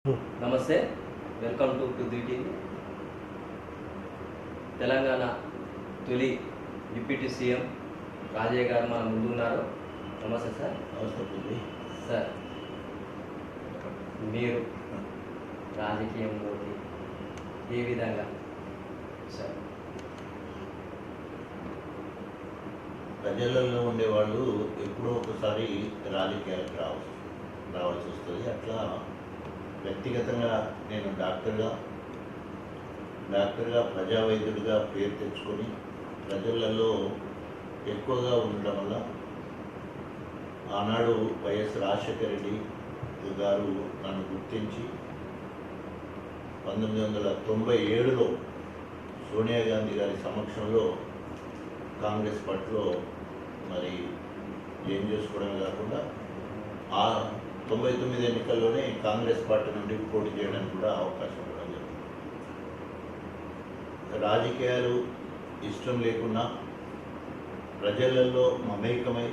నమస్తే, welcome to Prithvi TV. Telangana తొలి deputy CM Rajaiah గారు మన ముందు ఉన్నారు. నమస్తే సార్. నమస్తే పృథ్వీ. సార్, మీరు రాజకీయంలోకి ఏ విధంగా సార్? ప్రజలలో ఉండేవాళ్ళు ఎప్పుడో ఒకసారి రాజకీయాలకు రావాల్సి వస్తుంది. అట్లా వ్యక్తిగతంగా నేను డాక్టర్గా ప్రజా వైద్యుడిగా పేరు తెచ్చుకొని ప్రజలలో ఎక్కువగా ఉండడం వల్ల ఆనాడు వైఎస్ రాజశేఖర రెడ్డి గారు నన్ను గుర్తించి 1997లో సోనియా గాంధీ గారి సమక్షంలో కాంగ్రెస్ పార్టీలో మరి ఏం చేసుకోవడమే కాకుండా ఆ 99 ఎన్నికల్లోనే కాంగ్రెస్ పార్టీ నుండి పోటీ చేయడానికి కూడా అవకాశం ఇవ్వడం జరిగింది. రాజకీయాలు ఇష్టం లేకున్నా ప్రజలలో మమేకమై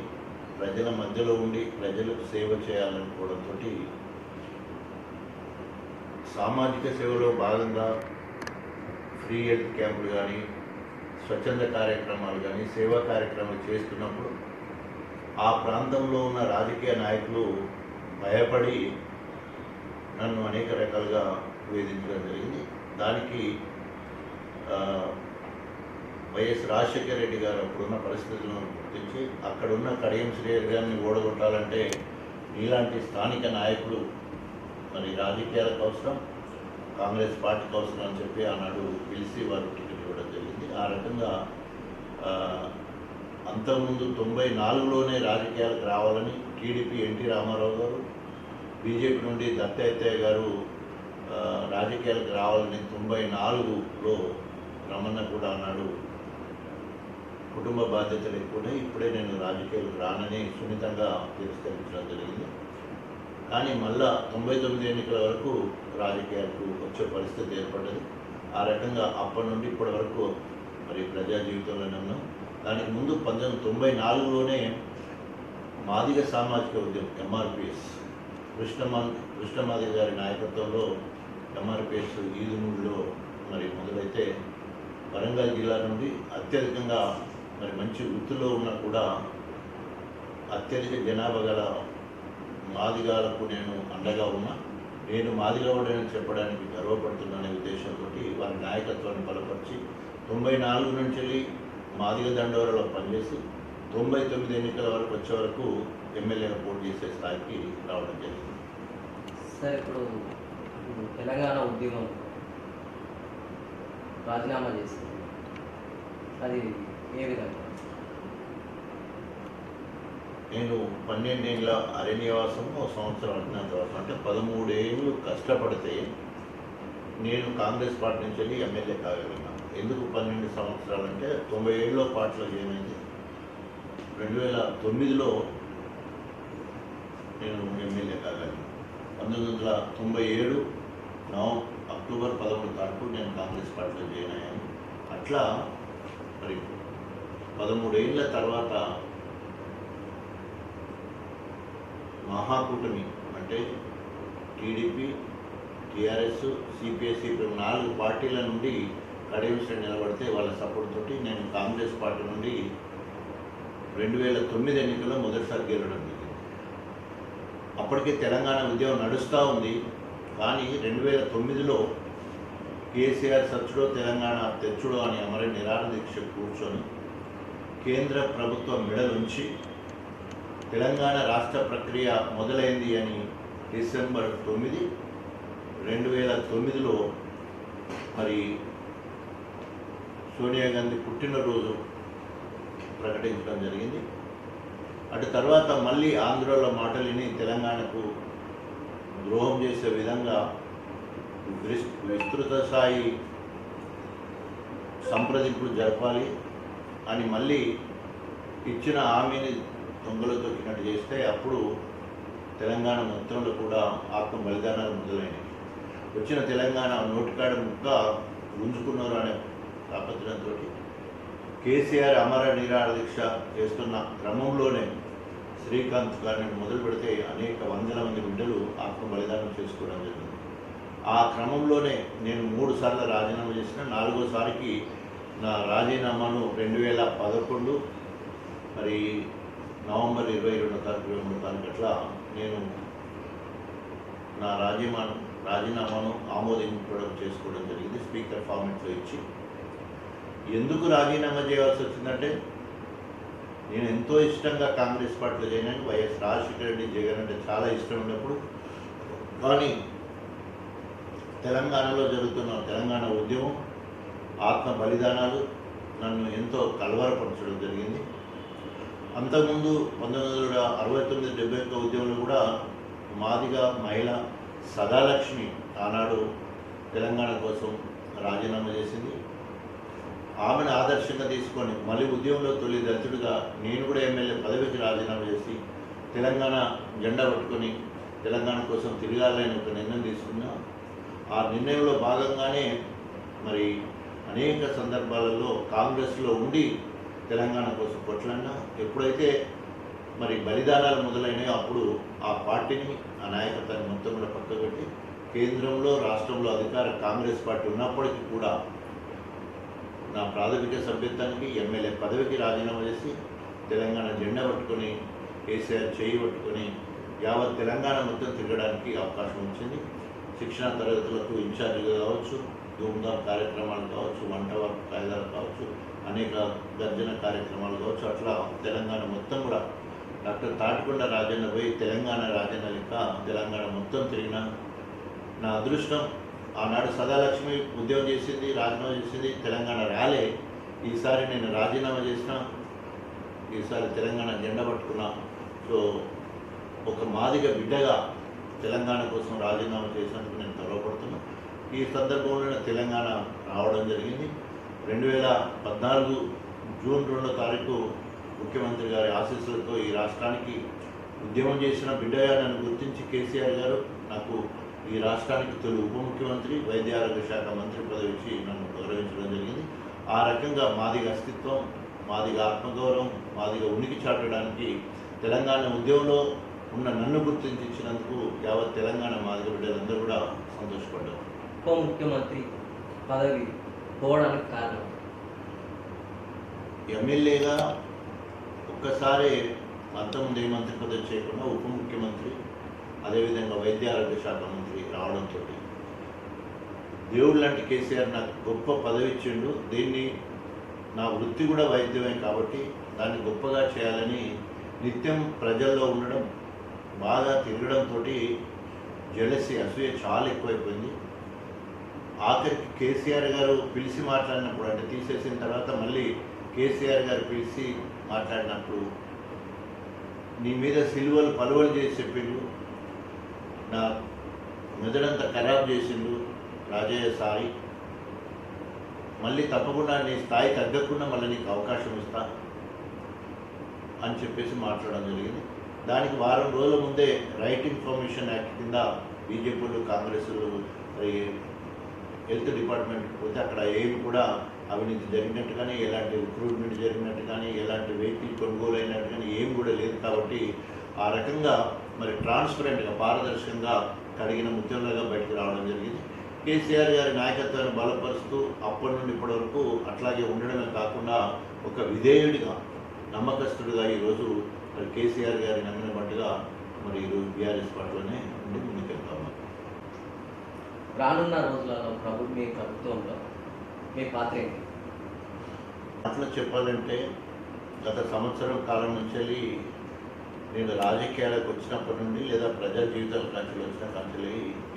ప్రజల మధ్యలో ఉండి ప్రజలకు సేవ చేయాలనుకోవడంతో సామాజిక సేవలో భాగంగా ఫ్రీ హెల్త్ క్యాంపులు కానీ స్వచ్ఛంద కార్యక్రమాలు కానీ సేవా కార్యక్రమాలు చేస్తున్నప్పుడు ఆ ప్రాంతంలో ఉన్న రాజకీయ నాయకులు భయపడి నన్ను అనేక రకాలుగా వేధించడం జరిగింది. దానికి వైఎస్ రాజశేఖర రెడ్డి గారు అప్పుడున్న పరిస్థితులను గుర్తించి అక్కడున్న కడియం శ్రీహరి గారిని ఓడగొట్టాలంటే ఇలాంటి స్థానిక నాయకులు మరి రాజకీయాలకు అవసరం, కాంగ్రెస్ పార్టీకి అవసరం అని చెప్పి ఆనాడు పిలిచి వారు టికెట్ ఇవ్వడం జరిగింది. ఆ రకంగా అంతకుముందు 94లోనే రాజకీయాలకు రావాలని టీడీపీ ఎన్టీ రామారావు గారు, బీజేపీ నుండి దత్తాత్రేయ గారు రాజకీయాలకు రావాలని 94లో రమణ కూడా అన్నాడు. కుటుంబ బాధ్యతలు ఎక్కువనే ఇప్పుడే నేను రాజకీయాలకు రానని సున్నితంగా తిరస్కరించడం జరిగింది. కానీ మళ్ళా 99 ఎన్నికల వరకు రాజకీయాలకు వచ్చే పరిస్థితి ఏర్పడ్డది. ఆ రకంగా అప్పటి నుండి ఇప్పటి వరకు మరి ప్రజా జీవితంలోనే ఉన్నాం. దానికి ముందు 1994లోనే మాదిగ సామాజిక ఉద్యమం ఎంఆర్పిఎస్ కృష్ణమాదిగ గారి నాయకత్వంలో ఎంఆర్పిఎస్ ఈదునూరులో మరి మొదలైతే వరంగల్ జిల్లా నుండి అత్యధికంగా మరి మంచి వృత్తిలో ఉన్నా కూడా అత్యధిక జనాభా గల మాదిగాలకు నేను అండగా ఉన్నా, నేను మాదిగవాడని చెప్పడానికి గర్వపడుతున్నానే ఉద్దేశంతో వారి నాయకత్వాన్ని బలపరిచి 94 నుంచి వెళ్ళి మాదిగ దండోరలో పనిచేసి 99 ఎన్నికల వరకు వచ్చే వరకు ఎమ్మెల్యేగా పోటీ చేసే స్థాయికి రావడం జరిగింది. సార్, ఇప్పుడు తెలంగాణ ఉద్యమం రాజీనామా చేసింది, అది ఏ విధంగా? నేను 12 ఏళ్ళ అరణ్యవాసం, 1 సంవత్సరం అజ్ఞాతవాసం, అంటే 13 ఏళ్ళు కష్టపడితే నేను కాంగ్రెస్ పార్టీ నుంచి వెళ్ళి ఎమ్మెల్యే కాగలిగినాను. ఎందుకు 12 సంవత్సరాలు అంటే 97లో పార్టీలో ఏమైంది, 2009లో నేను ఎమ్మెల్యే కాగలిగాను. 1997 అక్టోబర్ 11 తారీఖు నేను కాంగ్రెస్ పార్టీలో జాయిన్ అయ్యాను. అట్లా మరి 13 ఏళ్ళ తర్వాత మహాకూటమి అంటే టీడీపీ, టీఆర్ఎస్, సిపిఎస్సి 4 పార్టీల నుండి కడియం శ్రేణి నిలబడితే వాళ్ళ సపోర్ట్ తోటి నేను కాంగ్రెస్ పార్టీ నుండి 2009 ఎన్నికల్లో మొదటిసారి గెలవడం జరిగింది. అప్పటికే తెలంగాణ ఉద్యమం నడుస్తూ ఉంది. కానీ 2009లో కేసీఆర్ సచ్చుడో తెలంగాణ తెచ్చుడో అని అమరే నిరాహార దీక్ష కూర్చొని కేంద్ర ప్రభుత్వం మెడలుంచి తెలంగాణ రాష్ట్ర ప్రక్రియ మొదలైంది అని డిసెంబర్ 9, 2009లో మరి సోనియా గాంధీ పుట్టినరోజు ప్రకటించడం జరిగింది. అటు తర్వాత మళ్ళీ ఆంధ్రలో మాటలిని తెలంగాణకు ద్రోహం చేసే విధంగా విస్తృత స్థాయి సంప్రదింపులు జరపాలి అని మళ్ళీ ఇచ్చిన హామీని దొంగలు తొక్కినట్టు చేస్తే అప్పుడు తెలంగాణ మొత్తంలో కూడా ఆత్మ బలిదానాలు మొదలైనవి. వచ్చిన తెలంగాణ నోటికాడ ముక్క గుంజుకున్నారు అనే తాపత్రయంతో కేసీఆర్ అమర నిరాహార దీక్ష చేస్తున్న క్రమంలోనే శ్రీకాంత్ గారిని మొదలు పెడితే అనేక వందల మంది బిడ్డలు ఆత్మ బలిదానం చేసుకోవడం జరిగింది. ఆ క్రమంలోనే నేను 3 సార్లు రాజీనామా చేసిన. 4వసారికి నా రాజీనామాను 2011 మరి నవంబర్ 22 తారీఖు 23 తారీఖు అట్లా నేను నా రాజీనామాను ఆమోదించడం చేసుకోవడం జరిగింది స్పీకర్ ఫార్మెట్లో ఇచ్చి. ఎందుకు రాజీనామా చేయాల్సి వచ్చిందంటే నేను ఎంతో ఇష్టంగా కాంగ్రెస్ పార్టీలో చేరినాను. వైఎస్ రాజశేఖర రెడ్డి, జగన్ అంటే చాలా ఇష్టం ఉన్నప్పుడు, కానీ తెలంగాణలో జరుగుతున్న తెలంగాణ ఉద్యమం, ఆత్మ బలిదానాలు నన్ను ఎంతో కలవరపరచడం జరిగింది. అంతకుముందు 1969-71 ఉద్యమంలో కూడా మాదిగా మహిళ సదాలక్ష్మి ఆనాడు తెలంగాణ కోసం రాజీనామా చేసింది. ఆమెను ఆదర్శంగా తీసుకొని మళ్ళీ ఉద్యమంలో తొలి దళితుడిగా నేను కూడా ఎమ్మెల్యే పదవికి రాజీనామా చేసి తెలంగాణ జెండా పట్టుకొని తెలంగాణ కోసం తిరగాలని ఒక నిర్ణయం తీసుకున్నా. ఆ నిర్ణయంలో భాగంగానే మరి అనేక సందర్భాలలో కాంగ్రెస్లో ఉండి తెలంగాణ కోసం కొట్లాడినా. ఎప్పుడైతే మరి బలిదానాలు మొదలైనాయో అప్పుడు ఆ పార్టీని, ఆ నాయకత్వాన్ని మొత్తం కూడా పక్కబెట్టి కేంద్రంలో, రాష్ట్రంలో అధికార కాంగ్రెస్ పార్టీ ఉన్నప్పటికీ కూడా నా ప్రాథమిక సభ్యత్వానికి, ఎమ్మెల్యే పదవికి రాజీనామా చేసి తెలంగాణ జెండా పట్టుకొని, కేసీఆర్ చేయి పట్టుకొని యావత్ తెలంగాణ మొత్తం తిరగడానికి అవకాశం వచ్చింది. శిక్షణ తరగతులకు ఇన్ఛార్జిగా కావచ్చు, ధూమ్ధామ్ కార్యక్రమాలు కావచ్చు, వంట కాయిదాలు కావచ్చు, అనేక గర్జన కార్యక్రమాలు కావచ్చు, అట్లా తెలంగాణ మొత్తం కూడా డాక్టర్ తాటికొండ రాజన్న పోయి తెలంగాణ రాజన్న లెక్క తెలంగాణ మొత్తం తిరిగిన. నా అదృష్టం ఆనాడు సదాలక్ష్మి ఉద్యోగం చేసింది, రాజీనామా చేసింది, తెలంగాణ రాలే. ఈసారి నేను రాజీనామా చేసిన, ఈసారి తెలంగాణ జెండా పట్టుకున్నా. సో ఒక మాదిగ బిడ్డగా తెలంగాణ కోసం రాజీనామా చేసినందుకు నేను గర్వపడుతున్నా. ఈ సందర్భంలో తెలంగాణ రావడం జరిగింది. 2014 జూన్ 2వ తారీఖు ముఖ్యమంత్రి గారి ఆశీస్సులతో ఈ రాష్ట్రానికి ఉద్యమం చేసిన బిడ్డగా నన్ను గుర్తించి కేసీఆర్ గారు నాకు ఈ రాష్ట్రానికి తొలి ఉప ముఖ్యమంత్రి, వైద్య ఆరోగ్య శాఖ మంత్రి పదవి ఇచ్చి నన్ను గౌరవించడం జరిగింది. ఆ రకంగా మాదిగ అస్తిత్వం, మాదిగ ఆత్మగౌరవం, మాదిగ ఉనికి చాటడానికి తెలంగాణ ఉద్యమంలో ఉన్న నన్ను గుర్తించి ఇచ్చినందుకు యావత్ తెలంగాణ మాదిగ బిడ్డలందరూ కూడా సంతోషపడ్డారు. ఉప ముఖ్యమంత్రి పదవి పోవడానికి కారణం ఎమ్మెల్యేగా ఒక్కసారి అంతకుముందు ఏ మంత్రి పదవి చేయకుండా ఉప ముఖ్యమంత్రి, అదేవిధంగా వైద్య ఆరోగ్య శాఖ మంత్రి రావడంతో దేవుడు లాంటి కేసీఆర్ నాకు గొప్ప పదవి ఇచ్చిండు. దీన్ని నా వృత్తి కూడా వైద్యమే కాబట్టి దాన్ని గొప్పగా చేయాలని నిత్యం ప్రజల్లో ఉండడం, బాగా తిరగడంతో జెలసీ, అసూయ చాలా ఎక్కువైపోయింది. ఆఖరికి కేసీఆర్ గారు పిలిచి మాట్లాడినప్పుడు, అంటే తీసేసిన తర్వాత మళ్ళీ కేసీఆర్ గారు పిలిచి మాట్లాడినప్పుడు నీ మీద సిలువలు పలువలు చేసి చెప్పిండు, నా మెదడంతా ఖరాబ్ చేసిండు రాజయ్య, సారీ, మళ్ళీ తప్పకుండా నీ స్థాయి తగ్గకుండా మళ్ళీ నీకు అవకాశం ఇస్తా అని చెప్పేసి మాట్లాడడం జరిగింది. దానికి వారం రోజుల ముందే రైట్ ఇన్ఫర్మేషన్ యాక్ట్ కింద బీజేపీలు, కాంగ్రెస్లు హెల్త్ డిపార్ట్మెంట్కి పోతే అక్కడ ఏమి కూడా అవినీతి జరిగినట్టు కానీ, ఎలాంటి రిక్రూట్మెంట్ జరిగినట్టు కానీ, ఎలాంటి వెహికల్ కొనుగోలు అయినట్టు కానీ ఏం కూడా లేదు. కాబట్టి ఆ రకంగా మరి ట్రాన్స్పరెంట్గా, పారదర్శకంగా కడిగిన ముత్యంలాగా బయటకు రావడం జరిగింది. కేసీఆర్ గారి నాయకత్వాన్ని బలపరుస్తూ అప్పటి నుండి ఇప్పటి వరకు అట్లాగే ఉండడమే కాకుండా ఒక విధేయుడిగా, నమ్మకస్తుడిగా ఈరోజు మరి కేసీఆర్ గారి నమ్మిన బట్టుగా మరి ఈరోజు బీఆర్ఎస్ పార్టీలోనే ఉండి ముందుకెళ్తాము. రానున్న రోజులలో మీ ప్రభుత్వంలో మీ పాత్ర ఏంటి? అట్లా చెప్పాలంటే గత సంవత్సరం కాలం నుంచి నేను రాజకీయాలకు వచ్చినప్పటి నుండి లేదా ప్రజా జీవితాల కాంచెలు వచ్చిన కాంచెలు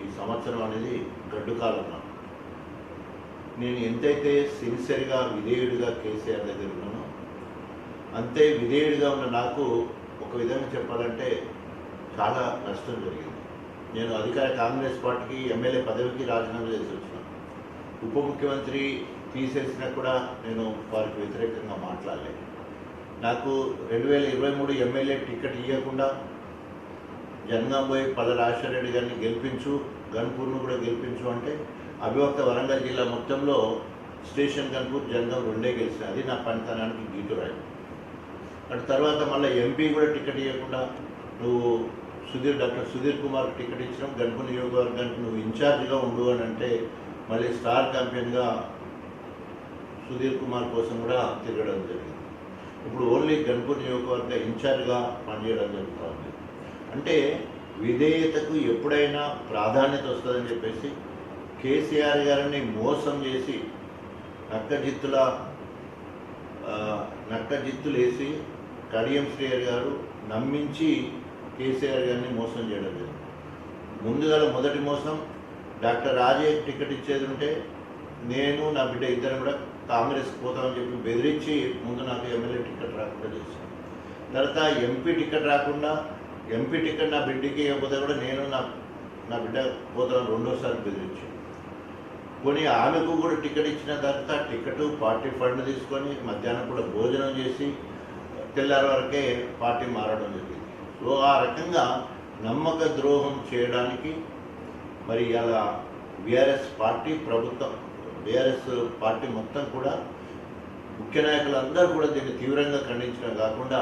ఈ సంవత్సరం అనేది గడ్డు కాలం. నేను ఎంతైతే సిన్సియర్గా, విధేయుడిగా కేసీఆర్ దగ్గర ఉన్నానో అంతే విధేయుడిగా ఉన్న నాకు ఒక విధంగా చెప్పాలంటే చాలా నష్టం జరిగింది. నేను అధికార కాంగ్రెస్ పార్టీకి ఎమ్మెల్యే పదవికి రాజీనామా చేసి వచ్చినాను. ఉప ముఖ్యమంత్రి తీసేసినా కూడా నేను వారికి వ్యతిరేకంగా మాట్లాడలేదు. నాకు 2023 ఎమ్మెల్యే టికెట్ ఇవ్వకుండా జనగాం పోయి పల్ల రాజశేఖరరెడ్డి గారిని గెలిపించు, గన్పూర్ను కూడా గెలిపించు అంటే అవిభక్త వరంగల్ జిల్లా మొత్తంలో స్టేషన్ గన్పూర్, జనగాం రెండే గెలిచినాయి. అది నా పనితనానికి గీటు రాయి. అటు తర్వాత మళ్ళీ ఎంపీ కూడా టికెట్ ఇవ్వకుండా నువ్వు డాక్టర్ సుధీర్ కుమార్కి టికెట్ ఇచ్చినాం, గణపూర్ నియోజకవర్గానికి నువ్వు ఇన్ఛార్జ్గా ఉండు అని అంటే మళ్ళీ స్టార్ క్యాంపెయిన్గా సుధీర్ కుమార్ కోసం కూడా తిరగడం జరిగింది. ఇప్పుడు ఓన్లీ గణపూర్ నియోజకవర్గ ఇన్ఛార్జ్గా పనిచేయడం జరుగుతుంది. అంటే విధేయతకు ఎప్పుడైనా ప్రాధాన్యత వస్తుందని చెప్పేసి కేసీఆర్ గారిని మోసం చేసి నక్కజిత్తులు వేసి కడియం శ్రీహరి గారు నమ్మించి కేసీఆర్ గారిని మోసం చేయడం జరిగింది. ముందుగా మొదటి మోసం డాక్టర్ రాజే టికెట్ ఇచ్చేది ఉంటే నేను నా బిడ్డ ఇద్దరు కూడా కాంగ్రెస్కి పోతామని చెప్పి బెదిరించి ముందు నాకు ఎమ్మెల్యే టికెట్ రాకుండా చేశాను. తర్వాత ఎంపీ టికెట్ రాకుండా ఎంపీ టికెట్ నా బిడ్డకి ఇవ్వకపోతే కూడా నేను నా బిడ్డ పోతాను రెండోసారి బెదిరించాను. కొని ఆమెకు కూడా టికెట్ ఇచ్చిన తర్వాత టికెట్ పార్టీ ఫండ్ తీసుకొని మధ్యాహ్నం కూడా భోజనం చేసి తెల్లారి వరకే పార్టీ మారడం జరిగింది. సో ఆ రకంగా నమ్మక ద్రోహం చేయడానికి మరి అలా బీఆర్ఎస్ పార్టీ ప్రభుత్వం బీఆర్ఎస్ పార్టీ మొత్తం కూడా ముఖ్య నాయకులందరూ కూడా దీన్ని తీవ్రంగా ఖండించడం కాకుండా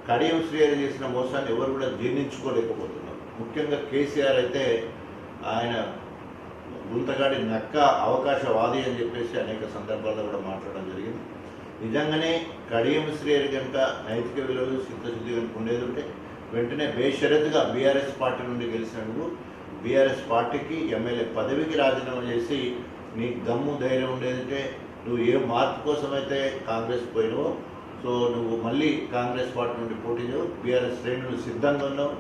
కడియం శ్రీహరి చేసిన మోసాన్ని ఎవరు కూడా జీర్ణించుకోలేకపోతున్నారు. ముఖ్యంగా కేసీఆర్ అయితే ఆయన గుంతగాడి నక్క అవకాశవాది అని చెప్పేసి అనేక సందర్భాల్లో కూడా మాట్లాడడం జరిగింది. నిజంగానే కడియం శ్రీహరి కనుక నైతిక విలువలు సిద్ధశుద్ధి కనుక ఉండేది ఉంటే వెంటనే బేషరతుగా బీఆర్ఎస్ పార్టీ నుండి గెలిచినందుకు బీఆర్ఎస్ పార్టీకి ఎమ్మెల్యే పదవికి రాజీనామా చేసి నీకు దమ్ము ధైర్యం ఉండేదంటే నువ్వు ఏ మార్పు కోసమైతే కాంగ్రెస్ పోయినావో సో నువ్వు మళ్ళీ కాంగ్రెస్ పార్టీ నుండి పోటీ చేయవు, బీఆర్ఎస్ శ్రేణులు సిద్ధంగా ఉన్నావు,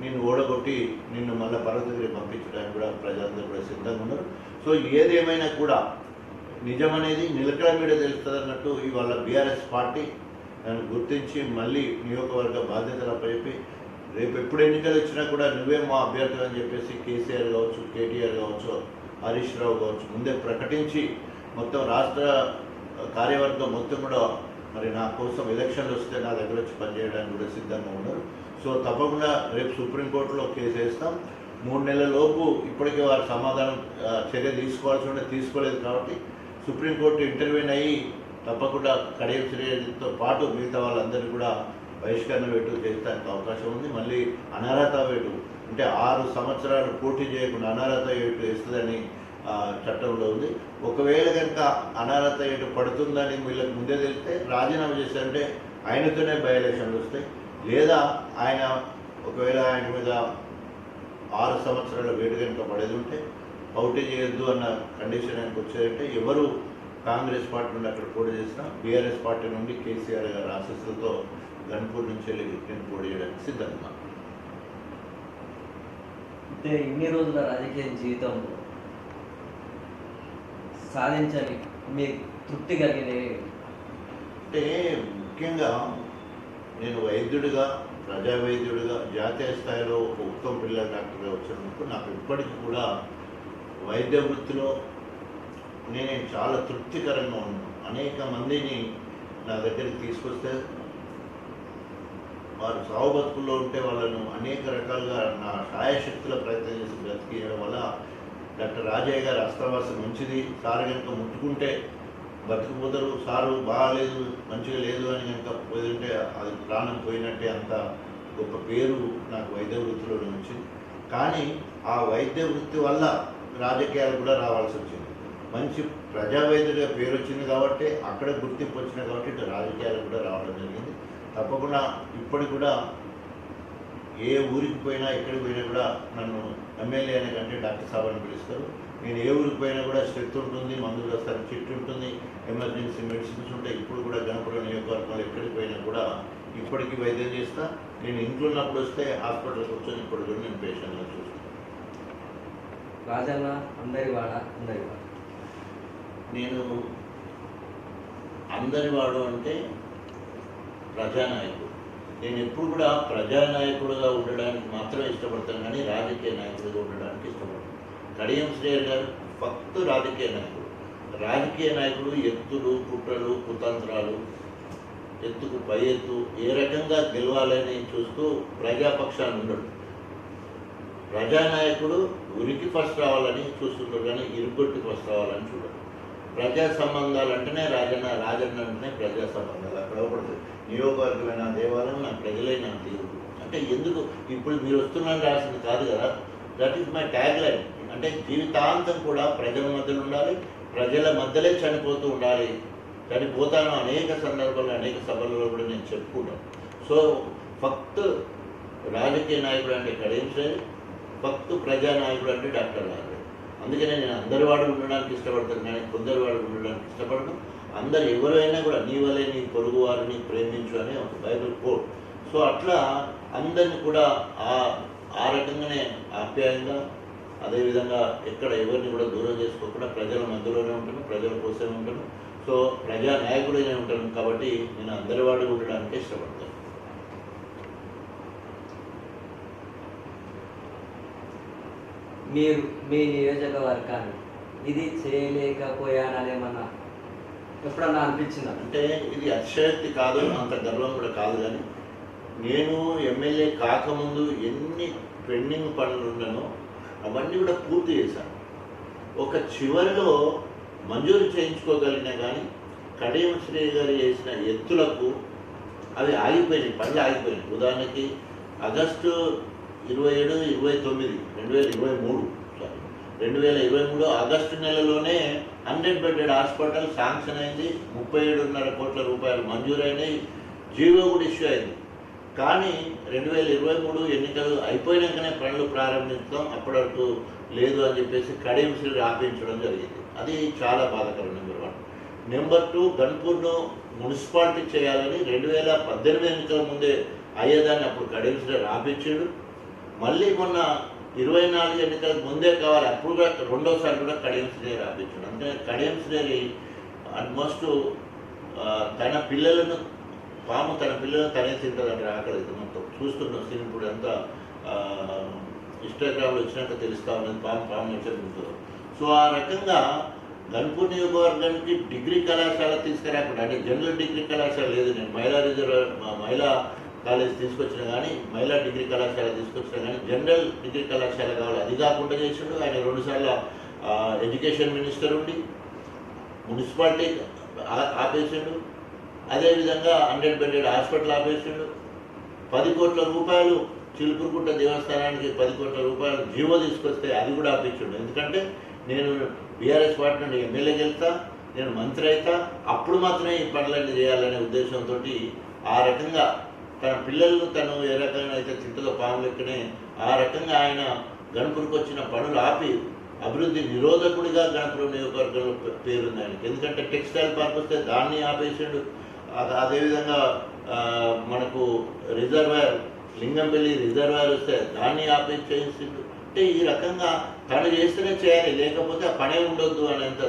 నిన్ను ఓడగొట్టి నిన్ను మళ్ళీ పర్వతగిరి పంపించడానికి కూడా ప్రజలందరూ కూడా సిద్ధంగా ఉన్నారు. సో ఏదేమైనా కూడా నిజం అనేది నిలకడ మీద తెలుస్తుంది అన్నట్టు ఇవాళ బీఆర్ఎస్ పార్టీ దాన్ని గుర్తించి మళ్ళీ నియోజకవర్గ బాధ్యతలు అప్పచెప్పి రేపు ఎప్పుడు ఎన్నికలు వచ్చినా కూడా నువ్వే మా అభ్యర్థులు అని చెప్పేసి కేసీఆర్ కావచ్చు, కేటీఆర్ కావచ్చు, హరీష్ రావు కావచ్చు ముందే ప్రకటించి మొత్తం రాష్ట్ర కార్యవర్గం మొత్తం కూడా మరి నా కోసం ఎలక్షన్లు వస్తే నా దగ్గర వచ్చి పనిచేయడానికి కూడా సిద్ధంగా ఉన్నారు. సో తప్పకుండా రేపు సుప్రీంకోర్టులో కేసు వేస్తాం. 3 నెలల లోపు ఇప్పటికే వారు సమాధానం చర్య తీసుకోవాల్సి ఉంటే తీసుకోలేదు కాబట్టి సుప్రీంకోర్టు ఇంటర్వ్యూన్ అయ్యి తప్పకుండా కడియం శ్రీహరితో పాటు మిగతా వాళ్ళందరినీ కూడా బహిష్కరణ వేటు చేయడానికి అవకాశం ఉంది. మళ్ళీ అనర్హత వేటు అంటే 6 సంవత్సరాలు పోటీ చేయకుండా అనర్హత వేటు వేస్తుందని చట్టంలో ఉంది. ఒకవేళ కనుక అనర్హత వేటు పడుతుందని వీళ్ళకి ముందే తెలిస్తే రాజీనామా చేశారంటే ఆయనతోనే బై ఎలక్షన్లు వస్తాయి. లేదా ఆయన ఒకవేళ ఆయన మీద 6 సంవత్సరాల వేటు కనుక పడేది ఉంటే పోటీ చేయొద్దు అన్న కండిషన్ ఆయనకు వచ్చేదంటే ఎవరు కాంగ్రెస్ పార్టీ నుండి అక్కడ పోటీ చేసినా బీఆర్ఎస్ పార్టీ నుండి కేసీఆర్ గారి ఆశీస్సులతో గన్పూర్ నుంచి వెళ్ళి నేను పోటీ చేయడానికి సిద్ధంగా. అంటే ఇన్ని రోజుల రాజకీయ జీవితంలో సాధించాలి మీకు తృప్తి కలిగినవి అంటే ముఖ్యంగా నేను వైద్యుడిగా ప్రజా వైద్యుడిగా జాతీయ స్థాయిలో ఒక ఉత్తమ పిల్లల డాక్టర్గా వచ్చినందుకు నాకు ఇప్పటికీ కూడా వైద్య వృత్తిలో నేను చాలా తృప్తికరంగా ఉన్నాను. అనేక మందిని నా దగ్గరికి తీసుకొస్తే వారు సాగు బతుకుల్లో ఉంటే వాళ్ళను అనేక రకాలుగా నా శాయశక్తుల ప్రయత్నం చేసి బ్రతికేయడం వల్ల డాక్టర్ రాజయ్య గారి అస్త్రవాసం మంచిది, సార్ కనుక ముట్టుకుంటే బతికిపోతారు, సారు బాగాలేదు మంచిగా లేదు అని కనుక పోయింటే అది ప్రాణం పోయినట్టే అంత గొప్ప పేరు నాకు వైద్య వృత్తిలో వచ్చింది. కానీ ఆ వైద్య వృత్తి వల్ల రాజకీయాలు కూడా రావాల్సి వచ్చింది. మంచి ప్రజా వైద్యుడిగా పేరు వచ్చింది కాబట్టి అక్కడ గుర్తింపు వచ్చింది కాబట్టి ఇటు రాజకీయాలు కూడా రావడం జరిగింది. తప్పకుండా ఇప్పటికి కూడా ఏ ఊరికి పోయినా ఎక్కడికి పోయినా కూడా నన్ను ఎమ్మెల్యే అనే కంటే డాక్టర్ సాబ్ అని పిలుస్తారు. నేను ఏ ఊరికి పోయినా కూడా స్ట్రెంత్ ఉంటుంది, మందులు వస్తారు, చిట్టు ఉంటుంది, ఎమర్జెన్సీ మెడిసిన్స్ ఉంటాయి. ఇప్పుడు కూడా గణపురం నియోజకవర్గంలో ఎక్కడికి పోయినా కూడా ఇప్పటికీ వైద్యం చేస్తా. నేను ఇంట్లో ఉన్నప్పుడు వస్తే హాస్పిటల్కి వచ్చి ఇప్పుడు కూడా నేను పేషెంట్గా చూస్తాను. రాజన్న అందరివాడ నేను అందరివాడు అంటే ప్రజానాయకుడు. నేను ఎప్పుడు కూడా ప్రజానాయకుడుగా ఉండడానికి మాత్రమే ఇష్టపడతాను, కానీ రాజకీయ నాయకుడిగా ఉండడానికి ఇష్టపడతాను. కడియం శ్రీహరి గారు ఫక్తు రాజకీయ నాయకుడు. రాజకీయ నాయకుడు ఎత్తులు, కుట్రలు, కుతంత్రాలు, ఎత్తుకు పై ఎత్తు ఏ రకంగా గెలవాలని చూస్తూ ప్రజాపక్షాన్ని ఉండడు. ప్రజానాయకుడు ఉరికి ఫస్ట్ రావాలని చూస్తుంటాడు, కానీ ఇరుగొట్టి ఫస్ట్ రావాలని చూడడు. ప్రజా సంబంధాలు అంటేనే రాజన్న అంటేనే ప్రజా సంబంధాలు. అక్కడ పడుతుంది నియోజకవర్గమైన దేవాలయం నా ప్రజలే నా దేవుడు. అంటే ఎందుకు ఇప్పుడు మీరు వస్తున్నారని రాసింది కాదు కదా. That is my tag line. అంటే జీవితాంతం కూడా ప్రజల మధ్యలో ఉండాలి, ప్రజల మధ్యలో చనిపోతూ ఉండాలి. చనిపోతాను అనేక సందర్భాల్లో అనేక సభలలో కూడా నేను చెప్పుకుంటాను. సో ఫక్త్ రాజకీయ నాయకుడు అంటే కడియం శ్రేణి, ఫక్త్ ప్రజానాయకుడు అంటే డాక్టర్ రాజు. అందుకనే నేను అందరి వాడు ఉండడానికి ఇష్టపడతాను, కానీ కొందరి వాడు ఉండడానికి ఇష్టపడను. అందరు ఎవరైనా కూడా నీ వల్లే నీ పొరుగు వారిని ప్రేమించు అనే ఒక బైబిల్ కోడ్. సో అట్లా అందరిని కూడా ఆ రకంగానే ఆప్యాయంగా, అదేవిధంగా ఎక్కడ ఎవరిని కూడా దూరం చేసుకోకుండా ప్రజల మధ్యలోనే ఉంటాను, ప్రజల కోసమే ఉంటాను. సో ప్రజానాయకుడినే ఉంటాను కాబట్టి నేను అందరి వాడు ఉండడానికి ఇష్టపడతాను. మీరు మీ నియోజకవర్గాన్ని ఇది చేయలేకపోయాననేమన్నా ఎప్పుడన్నా అనిపించిందా? అంటే ఇది అతిశయోక్తి కాదు, అంత గర్వం కూడా కాదు. కానీ నేను ఎమ్మెల్యే కాకముందు ఎన్ని పెండింగ్ పనులు ఉన్నానో అవన్నీ కూడా పూర్తి చేశాను. ఒక చివరిలో మంజూరు చేయించుకోగలిగినా కానీ కడియం శ్రీ గారు చేసిన ఎత్తులకు అవి ఆగిపోయినాయి, పనులు ఆగిపోయినాయి. ఉదాహరణకి ఆగస్టు 27, 29, 2023 ఆగస్టు నెలలోనే 100 బెడెడ్ హాస్పిటల్ శాంక్షన్ అయింది. 37.5 కోట్ల రూపాయలు మంజూరైనాయి, జీవో కూడా ఇష్యూ అయింది. కానీ 2023 ఎన్నికలు అయిపోయినాకనే పనులు ప్రారంభించడం, అప్పటి వరకు లేదు అని చెప్పేసి కడియం శ్రీ ఆపించడం జరిగింది. అది చాలా బాధాకరం. నెంబర్ 1. నెంబర్ 2, గన్పూర్ను మున్సిపాలిటీ చేయాలని 2018 ఎన్నికల ముందే అయ్యేదాన్ని అప్పుడు కడియం శ్రీ ఆపించాడు. మళ్ళీ మొన్న 24 ఎన్నికలకు ముందే కావాలి, అప్పుడు కూడా రెండోసారి కూడా కడియం శ్రీ ఆపించాడు. అంటే కడియం శ్రీ ఆల్మోస్ట్ తన పిల్లలను తనే తింటుందంటే ఆకలి మొత్తం చూస్తున్నాం. సీన్ ఇప్పుడు అంతా ఇన్స్టాగ్రామ్లో వచ్చినాక తెలుస్తా ఉన్నది పాము నచ్చకుంటుందో. సో ఆ రకంగా గన్పూర్ నియోజకవర్గానికి డిగ్రీ కళాశాల తీసుకురాకుండా, అంటే జనరల్ డిగ్రీ కళాశాల లేదు, నేను మహిళా కాలేజ్ తీసుకొచ్చినా కానీ, మహిళా డిగ్రీ కళాశాల తీసుకొచ్చినా కానీ జనరల్ డిగ్రీ కళాశాల కావాలి, అది కాకుండా చేసిండు. ఆయన 2 సార్లు ఎడ్యుకేషన్ మినిస్టర్ ఉండి మున్సిపాలిటీ ఆపేసిండు. అదేవిధంగా 100 బెడెడ్ హాస్పిటల్ ఆపేసిండు. 10 కోట్ల రూపాయలు చిలుకురుకుంట దేవస్థానానికి 10 కోట్ల రూపాయలు జీవో తీసుకొస్తే అది కూడా ఆపించిండు. ఎందుకంటే నేను బీఆర్ఎస్ పార్టీ నుండి ఎమ్మెల్యే గెలుతా, నేను మంత్రి అవుతా, అప్పుడు మాత్రమే ఈ పనులన్నీ చేయాలనే ఉద్దేశంతో ఆ రకంగా తన పిల్లలను తను ఏ రకంగా అయితే తింటుందో పాము లెక్కనే ఆ రకంగా ఆయన గణపూర్కి వచ్చిన పనులు ఆపి అభివృద్ధి నిరోధకుడిగా గణపురం నియోజకవర్గంలో పేరుంది ఆయనకి. ఎందుకంటే టెక్స్టైల్ పార్క్ వస్తే దాన్ని ఆపేసిండు. అదేవిధంగా మనకు రిజర్వాయర్ లింగంపల్లి రిజర్వాయర్ వస్తే దాన్ని ఆపేసేసిండు. అంటే ఈ రకంగా తను చేస్తేనే చేయాలి, లేకపోతే ఆ పనే ఉండొద్దు అనేంత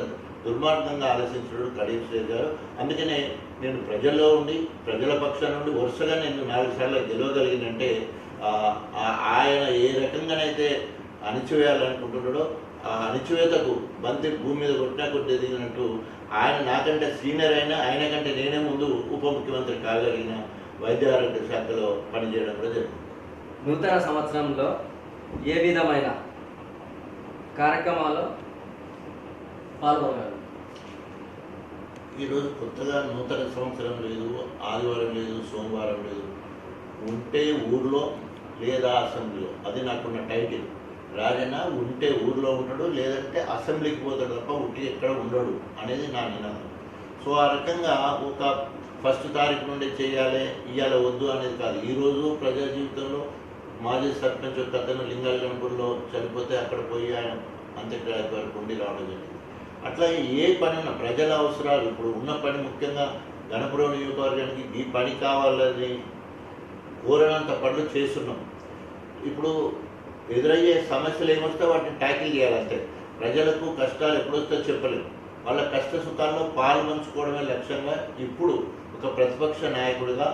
దుర్మార్గంగా ఆలోచించాడు కడియం శ్రీ గారు. అందుకనే నేను ప్రజల్లో ఉండి ప్రజల పక్షాన నుండి వరుసగా నేను 4 సార్లు గెలవగలిగినంటే ఆయన ఏ రకంగానైతే అణిచివేయాలనుకుంటున్నాడో ఆ అణిచివేతకు బంతి భూమి మీద కొట్టినా కొట్టి ఎదిగినట్టు ఆయన నాకంటే సీనియర్ అయినా, ఆయన కంటే నేనే ముందు ఉప ముఖ్యమంత్రి కాగలిగిన వైద్య ఆరోగ్య శాఖలో పనిచేయడం కూడా జరిగింది. నూతన సంవత్సరంలో ఏ విధమైన కార్యక్రమాల్లో పాల్గొన్నారు? ఈరోజు కొత్తగా నూతన సంవత్సరం లేదు, ఆదివారం లేదు, సోమవారం లేదు. ఉంటే ఊర్లో లేదా అసెంబ్లీలో, అది నాకున్న టైటిల్. రాజన్న ఉంటే ఊర్లో ఉంటాడు, లేదంటే అసెంబ్లీకి పోతాడు తప్ప ఉంటే ఎక్కడ ఉండడు అనేది నా నినాదం. సో ఆ రకంగా ఒక 1 తారీఖు నుండి చేయాలి, ఇవాళ వద్దు అనేది కాదు. ఈరోజు ప్రజా జీవితంలో మాజీ సర్పంచ్ ఒక అతను లింగాలగనపూర్లో చనిపోతే అక్కడ పోయి ఆయన అంత్యక్రియ వరకు ఉండి రావడం జరిగింది. అట్లా ఏ పని ఉన్నా ప్రజల అవసరాలు, ఇప్పుడు ఉన్న పని ముఖ్యంగా గణపురం నియోజకవర్గానికి ఈ పని కావాలని కోరినంత పనులు చేస్తున్నాం. ఇప్పుడు ఎదురయ్యే సమస్యలు ఏమొస్తే వాటిని ట్యాకిల్ చేయాలంటే, ప్రజలకు కష్టాలు ఎప్పుడొస్తే చెప్పలేము. వాళ్ళ కష్ట సుఖాల్లో పాలు పంచుకోవడమే లక్ష్యంగా ఇప్పుడు ఒక ప్రతిపక్ష నాయకుడిగా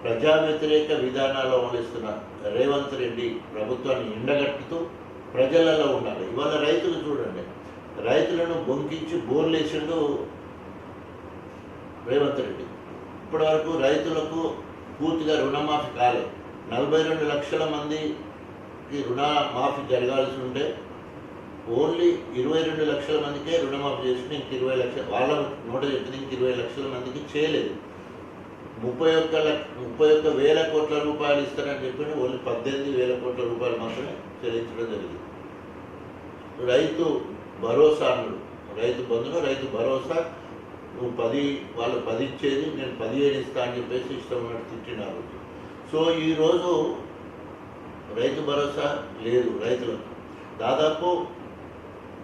ప్రజా వ్యతిరేక విధానాలు అమలుస్తున్న రేవంత్ రెడ్డి ప్రభుత్వాన్ని ఎండగట్టుతూ ప్రజలలో ఉండాలి. ఇవాళ రైతులు చూడండి, రైతులను బొంకించి బోర్లేసిండు రేవంత్ రెడ్డి. ఇప్పటివరకు రైతులకు పూర్తిగా రుణమాఫీ కాలేదు. 42 లక్షల మందికి రుణమాఫీ జరగాల్సి ఉంటే ఓన్లీ 22 లక్షల మందికే రుణమాఫీ చేసి ఇంక 20 లక్షలు వాళ్ళ నోట చెప్పింది, ఇంక 20 లక్షల మందికి చేయలేదు. 31,000 కోట్ల రూపాయలు ఇస్తారని చెప్పి ఓన్లీ 18,000 కోట్ల రూపాయలు మాత్రమే చెల్లించడం జరిగింది. రైతు భరోసా అన్నాడు, రైతు బంధును రైతు భరోసా నువ్వు 10 వాళ్ళు 10 ఇచ్చేది నేను 17 ఇస్తా అని చెప్పేసి ఇష్టం ఉన్నట్టు తిట్టినారు. సో ఈరోజు రైతు భరోసా లేదు రైతులకు. దాదాపు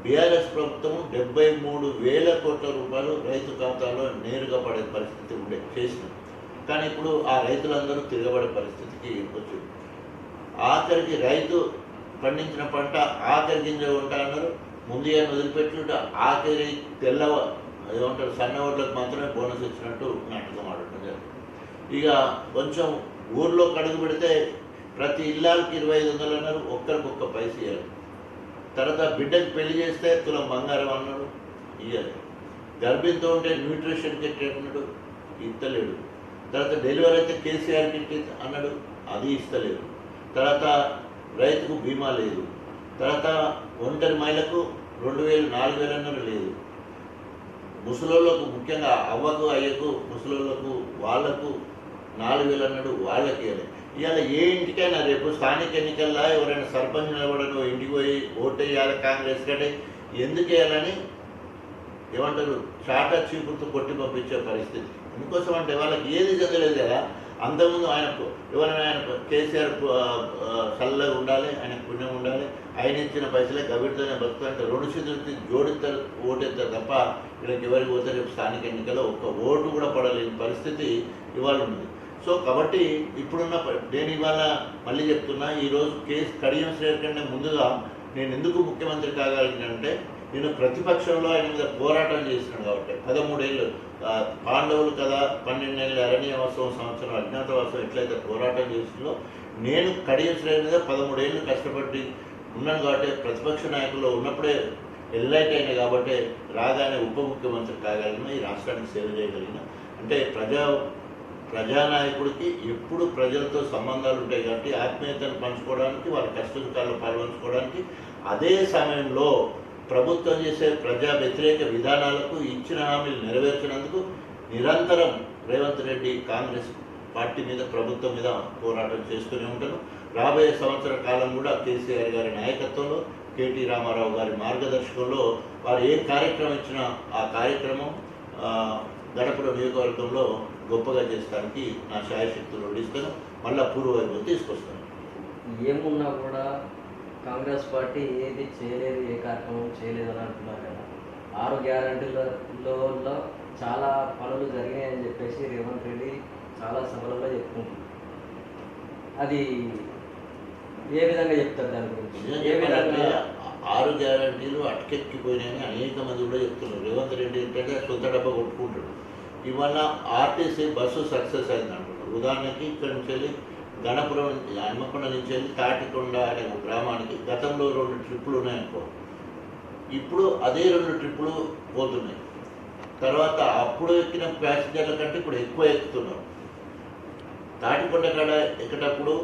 బీఆర్ఎస్ ప్రభుత్వం 73,000 కోట్ల రూపాయలు రైతు ఖాతాలో నేరుగా పడే పరిస్థితి చేసింది. కానీ ఇప్పుడు ఆ రైతులందరూ తిరగబడే పరిస్థితికి వచ్చింది. ఆఖరికి రైతు పండించిన పంట ఆఖరి గింజ ఉంటా అన్నారు, ముందుగా వదిలిపెట్టుకుంటే ఆఖరి ఏమంటారు సన్న ఓట్లకు మాత్రమే బోనస్ ఇచ్చినట్టు నాటకం ఆడటం జరిగింది. ఇక కొంచెం ఊర్లో కడుగు పెడితే ప్రతి ఇల్లాలకి 2,500 అన్నారు, ఒక్కరికొక్క పైస ఇవ్వాలి. తర్వాత బిడ్డకి పెళ్లి చేస్తే తులం బంగారం అన్నాడు, ఇవ్వాలి. గర్భిణితో ఉంటే న్యూట్రిషన్ కిట్ అన్నాడు, ఇస్తలేడు. తర్వాత డెలివరీ అయితే కేసీఆర్ కిట్ అన్నాడు, అది ఇస్తలేదు. తర్వాత రైతుకు బీమా లేదు. తర్వాత ఒంటరి మహిళకు 2,000 4,000 అన్నారు, లేదు. ముసలోళ్ళకు ముఖ్యంగా అవ్వకు అయ్యకు ముసలోళ్ళకు వాళ్ళకు 4,000 అన్నాడు, వాళ్ళకి ఇవ్వాలి. ఇవాళ ఏ ఇంటికైనా రేపు స్థానిక ఎన్నికల్లో ఎవరైనా సర్పంచ్ నిలబడను ఇంటికి పోయి ఓటు వేయాలి కాంగ్రెస్ కంటే ఎందుకు వేయాలని ఏమంటారు చాటా చీపుతో కొట్టి పంపించే పరిస్థితి. ఎందుకోసం అంటే వాళ్ళకి ఏది చదవలేదు కదా. అంతకుముందు ఎవరైనా ఆయన కేసీఆర్ చల్లగా ఉండాలి, ఆయన పుణ్యం ఉండాలి, ఆయన ఇచ్చిన పైసలే గవిడితోనే బతుకుతారంటే 2 చేతులకి జోడిస్తారు ఓటేస్తారు తప్ప వీళ్ళకి ఎవరికి పోతే రేపు స్థానిక ఎన్నికల్లో ఒక్క ఓటు కూడా పడలేని పరిస్థితి ఇవాళ ఉంది. సో కాబట్టి ఇప్పుడున్న నేను ఇవాళ మళ్ళీ చెప్తున్నా, ఈరోజు కడియం శ్రేయర్ కంటే ముందుగా నేను ఎందుకు ముఖ్యమంత్రి కాగలిగినంటే నేను ప్రతిపక్షంలో ఆయన మీద పోరాటం చేసినాను కాబట్టి 13 ఏళ్ళు పాండవులు కదా 12 ఏళ్ళు అరణ్యవాసం సంవత్సరం అజ్ఞాతవాసం ఎట్లయితే పోరాటం చేసిందో నేను కడియం శ్రేయర్ మీద 13 ఏళ్ళు కష్టపడి ఉన్నాను కాబట్టి ప్రతిపక్ష నాయకుల్లో ఉన్నప్పుడే ఎల్లైట్ అయినా కాబట్టి రాగానే ఉప ముఖ్యమంత్రి కాగలిగిన, ఈ రాష్ట్రానికి సేవ చేయగలిగిన. అంటే ప్రజానాయకుడికి ఎప్పుడు ప్రజలతో సంబంధాలు ఉంటాయి కాబట్టి ఆత్మీయతను పంచుకోవడానికి, వాళ్ళ కష్టసుఖాల్లో పాల్పంచుకోవడానికి, అదే సమయంలో ప్రభుత్వం చేసే ప్రజా వ్యతిరేక విధానాలకు ఇచ్చిన హామీలు నెరవేర్చినందుకు నిరంతరం రేవంత్ రెడ్డి కాంగ్రెస్ పార్టీ మీద ప్రభుత్వం మీద పోరాటం చేస్తూనే ఉంటాను. రాబోయే సంవత్సర కాలం కూడా కేసీఆర్ గారి నాయకత్వంలో, కేటీ రామారావు గారి మార్గదర్శకంలో వారు ఏ కార్యక్రమం ఇచ్చినా ఆ కార్యక్రమం గణపురం నియోజకవర్గంలో గొప్పగా చేసడానికి నా శాయశక్తులు వడ్డిస్తాను, మళ్ళీ పూర్వవైపు తీసుకొస్తాను. ఏమున్నా కూడా కాంగ్రెస్ పార్టీ ఏది చేయలేదు, ఏ కార్యక్రమం చేయలేదు అని అంటున్నారు కదా. 6 గ్యారంటీలలో చాలా పనులు జరిగాయని చెప్పేసి రేవంత్ రెడ్డి చాలా సభలలో చెప్పుకుంటున్నారు. అది ఏ విధంగా చెప్తారు దాని గురించి? ఏ విధంగా 6 గ్యారంటీలు అటకెక్కిపోయినాయని అనేక మంది కూడా చెప్తున్నారు. రేవంత్ రెడ్డి ఏంటంటే సొంత డబ్బా కొట్టుకుంటాడు. ఇవాళ ఆర్టీసీ బస్సు సక్సెస్ అయింది అంటున్నారు. ఉదాహరణకి ఇక్కడ నుంచి వెళ్ళి గణపురం హన్మకొండ నుంచి వెళ్ళి తాటికొండ అనే ఒక గ్రామానికి గతంలో 2 ట్రిప్పులు ఉన్నాయనుకో, ఇప్పుడు అదే 2 ట్రిప్పులు పోతున్నాయి. తర్వాత అప్పుడు ఎక్కిన ప్యాసింజర్ల కంటే ఇప్పుడు ఎక్కువ ఎక్కుతున్నారు. తాటికొండ కాడ ఎక్కేటప్పుడు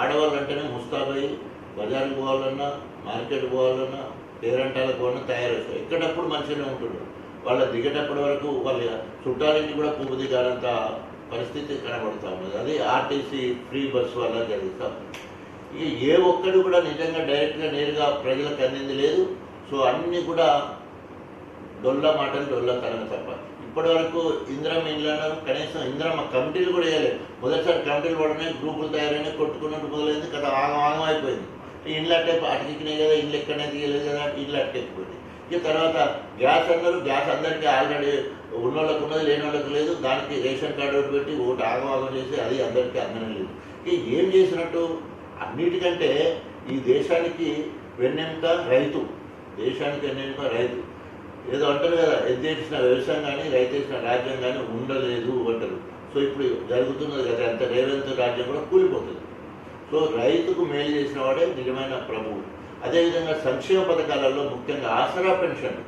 ఆడవాళ్ళు అంటేనే ముస్తాబయ్యి బజార్కి పోవాలన్నా, మార్కెట్ పోవాలన్నా, పేరంటాలకు పోవాలన్నా తయారవుతారు. ఎక్కేటప్పుడు మంచిగానే ఉంటున్నారు. వాళ్ళ దిగేటప్పటి వరకు వాళ్ళ చుట్టాలింటి కూడా పువ్వు దిగాలంత పరిస్థితి కనబడుతూ ఉన్నది. అది ఆర్టీసీ ఫ్రీ బస్సు వల్ల జరుగుతాం. ఇక ఏ ఒక్కడు కూడా నిజంగా డైరెక్ట్గా నేరుగా ప్రజలకు అందింది లేదు. సో అన్నీ కూడా డొల్ల మాటలు డొల్లతనం తప్ప. ఇప్పటి వరకు ఇందిరమ్మ ఇండ్లు అన్నారు, కనీసం ఇందిరమ్మ కమిటీలు కూడా వేయలేదు. మొదటిసారి కమిటీలు పడినాయి, గ్రూపులు తయారైనాయి, కొట్టుకున్నట్టు మొదలైంది కదా, ఆగం అయిపోయింది. ఇండ్లు అట్టే అటుకెక్కినాయి కదా, ఇండ్లు ఎక్కడనే తీయలేదు కదా, ఇండ్లు అటుకెక్కిపోయింది. ఇక తర్వాత గ్యాస్ అన్నారు, గ్యాస్ అందరికీ ఆల్రెడీ ఉన్నోళ్ళకు ఉన్నది, లేని వాళ్ళకి లేదు. దానికి రేషన్ కార్డు ఒకటి పెట్టి ఓటు ఆగం చేసి అది అందరికీ అందడం లేదు. ఇక ఏం చేసినట్టు? అన్నిటికంటే ఈ దేశానికి వెన్నెముక రైతు, దేశానికి వెన్నెముక రైతు. ఏదో అంటారు కదా, ఎద్దేసిన వ్యవసాయం కానీ రైతు వేసిన రాజ్యం కానీ ఉండలేదు అంటారు. సో ఇప్పుడు జరుగుతున్నది కదా, అంత రేవంత్ రాజ్యం కూడా కూలిపోతుంది. సో రైతుకు మేలు చేసిన వాడే నిజమైన ప్రభువు. అదేవిధంగా సంక్షేమ పథకాలలో ముఖ్యంగా ఆసరా పెన్షన్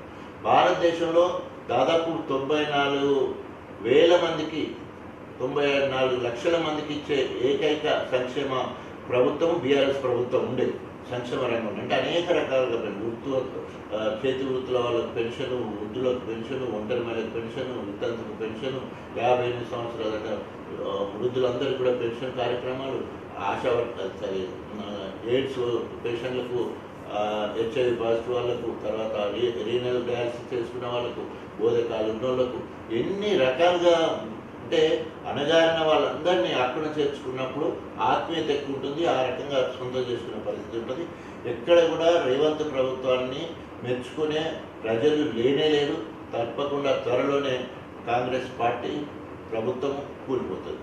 భారతదేశంలో దాదాపు 94,000 మందికి 94 లక్షల మందికి ఇచ్చే ఏకైక సంక్షేమ ప్రభుత్వం బీఆర్ఎస్ ప్రభుత్వం ఉండేది. సంక్షేమ రంగం అంటే అనేక రకాలుగా చేతి వృత్తుల వాళ్ళకి పెన్షను, వృద్ధులకు పెన్షను, ఒంటరి మహిళలకు పెన్షను, వితంతులకు పెన్షను, 58 సంవత్సరాల వృద్ధులందరికీ కూడా పెన్షన్ కార్యక్రమాలు, ఆశా ఎయిడ్స్ పేషెంట్లకు, HIV పాజిటివ్ వాళ్ళకు, తర్వాత రీనల్ డయాలసిస్ చేసుకున్న వాళ్ళకు, బోధకాలు ఉన్న వాళ్ళకు, ఎన్ని రకాలుగా అంటే అణగారిన వాళ్ళందరినీ అక్కడ చేర్చుకున్నప్పుడు ఆత్మీయత ఎక్కువ ఉంటుంది. ఆ రకంగా సొంతం చేసుకునే పరిస్థితి ఉంటుంది. ఎక్కడ కూడా రేవంత్ ప్రభుత్వాన్ని మెచ్చుకునే ప్రజలు లేనే లేరు. తప్పకుండా త్వరలోనే కాంగ్రెస్ పార్టీ ప్రభుత్వం కూలిపోతుంది.